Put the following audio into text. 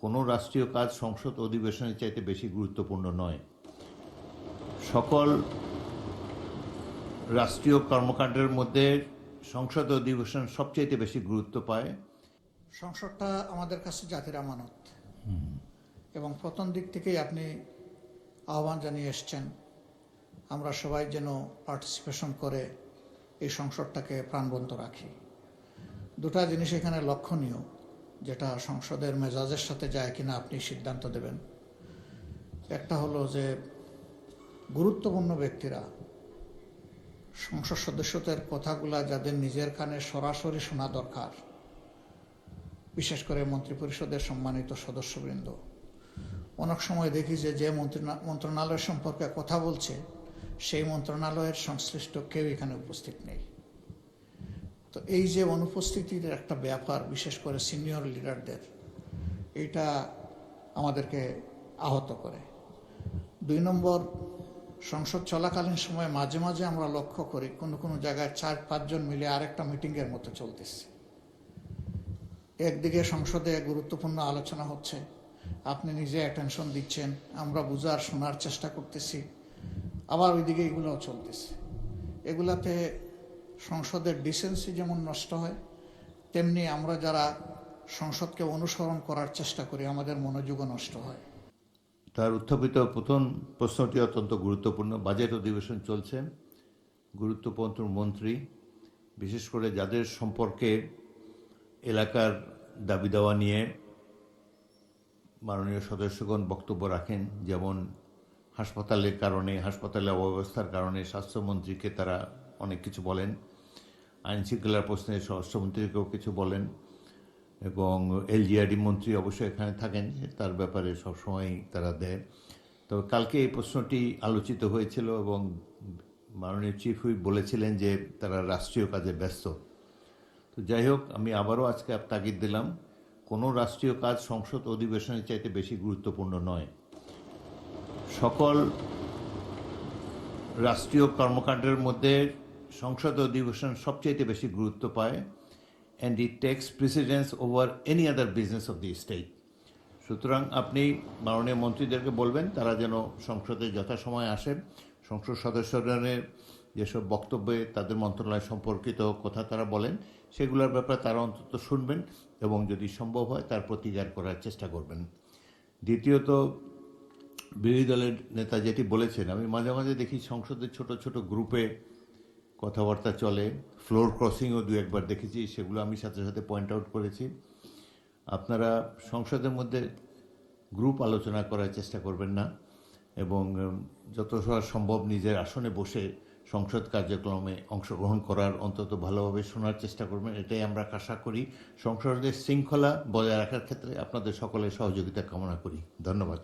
কোনো রাষ্ট্রীয় কাজ সংসদ অধিবেশনের চাইতে বেশি গুরুত্বপূর্ণ নয়। সকল রাষ্ট্রীয় কর্মকাণ্ডের মধ্যে সংসদ অধিবেশন সবচাইতে বেশি গুরুত্ব পায়। সংসদটা আমাদের কাছে জাতির আমানত এবং প্রথম দিক থেকেই আপনি আহ্বান জানিয়ে এসছেন আমরা সবাই যেন পার্টিসিপেশন করে এই সংসদটাকে প্রাণবন্ত রাখি। দুটা জিনিস এখানে লক্ষণীয়, যেটা সংসদের মেজাজের সাথে যায় কিনা আপনি সিদ্ধান্ত দেবেন। একটা হলো যে গুরুত্বপূর্ণ ব্যক্তিরা সংসদ সদস্যদের কথাগুলা যাদের নিজের কানে সরাসরি শোনা দরকার, বিশেষ করে মন্ত্রিপরিষদের সম্মানিত সদস্যবৃন্দ, অনেক সময় দেখি যে মন্ত্রণালয় সম্পর্কে কথা বলছে সেই মন্ত্রণালয়ের সংশ্লিষ্ট কেউ এখানে উপস্থিত নেই। তো এই যে অনুপস্থিতির একটা ব্যাপার, বিশেষ করে সিনিয়র লিডারদের, এটা আমাদেরকে আহত করে। 2 নম্বর, সংসদ চলাকালীন সময় মাঝে মাঝে আমরা লক্ষ্য করি কোনো জায়গায় 4-5 জন মিলে আরেকটা মিটিংয়ের মতো চলতেছে। একদিকে সংসদে গুরুত্বপূর্ণ আলোচনা হচ্ছে, আপনি নিজে অ্যাটেনশন দিচ্ছেন, আমরা বুঝার শোনার চেষ্টা করতেছি, আবার ওইদিকে এগুলোও চলতেছে। এগুলাতে সংসদের ডিসেন্সি যেমন নষ্ট হয়, তেমনি আমরা যারা সংসদকে অনুসরণ করার চেষ্টা করি আমাদের মনোযোগও নষ্ট হয়। তার উত্থাপিত প্রথম প্রশ্নটি অত্যন্ত গুরুত্বপূর্ণ। বাজেট অধিবেশন চলছে, গুরুত্বপূর্ণ মন্ত্রী, বিশেষ করে যাদের সম্পর্কে এলাকার দাবি দাওয়া নিয়ে মাননীয় সদস্যগণ বক্তব্য রাখেন, যেমন হাসপাতালের কারণে, হাসপাতালের অব্যবস্থার কারণে স্বাস্থ্যমন্ত্রীকে তারা অনেক কিছু বলেন, আইন শৃঙ্খলার প্রশ্নে স্বরাষ্ট্রমন্ত্রীকেও কিছু বলেন, এবং এলজিআরডি মন্ত্রী অবশ্যই এখানে থাকেন, তার ব্যাপারে সবসময়ই তারা দেয়। তবে কালকে এই প্রশ্নটি আলোচিত হয়েছিল এবং মাননীয় চিফ হুইপ বলেছিলেন যে তারা রাষ্ট্রীয় কাজে ব্যস্ত। তো যাই হোক, আমি আবারও আজকে তাগিদ দিলাম, কোনো রাষ্ট্রীয় কাজ সংসদ অধিবেশনের চাইতে বেশি গুরুত্বপূর্ণ নয়। সকল রাষ্ট্রীয় কর্মকাণ্ডের মধ্যে সংসদ অধিবেশন সবচাইতে বেশি গুরুত্ব পায়, and it takes precedence over any other business of the state. সুতরাং আপনি মাননীয় মন্ত্রীদেরকে বলবেন তারা যেন সংসদে যথাসময়ে আসেন, সংসদ সদস্যদের যেসব বক্তব্যে তাদের মন্ত্রণালয় সম্পর্কিত কথা তারা বলেন সেগুলোর ব্যাপারে তারা অন্তত শুনবেন এবং যদি সম্ভব হয় তার প্রতিকার করার চেষ্টা করবেন। দ্বিতীয়ত, বিরোধী দলের নেতা যেটি বলেছেন, আমি মাঝে মাঝে দেখি সংসদের ছোট ছোট গ্রুপে কথাবার্তা চলে, ফ্লোর ক্রসিংও 2-1বার দেখেছি, সেগুলো আমি সাথে সাথে পয়েন্ট আউট করেছি। আপনারা সংসদের মধ্যে গ্রুপ আলোচনা করার চেষ্টা করবেন না এবং যত সম্ভব নিজের আসনে বসে সংসদ কার্যক্রমে অংশগ্রহণ করার, অন্তত ভালোভাবে শোনার চেষ্টা করবেন। এটাই আমরা আশা করি। সংসদের শৃঙ্খলা বজায় রাখার ক্ষেত্রে আপনাদের সকলের সহযোগিতা কামনা করি। ধন্যবাদ।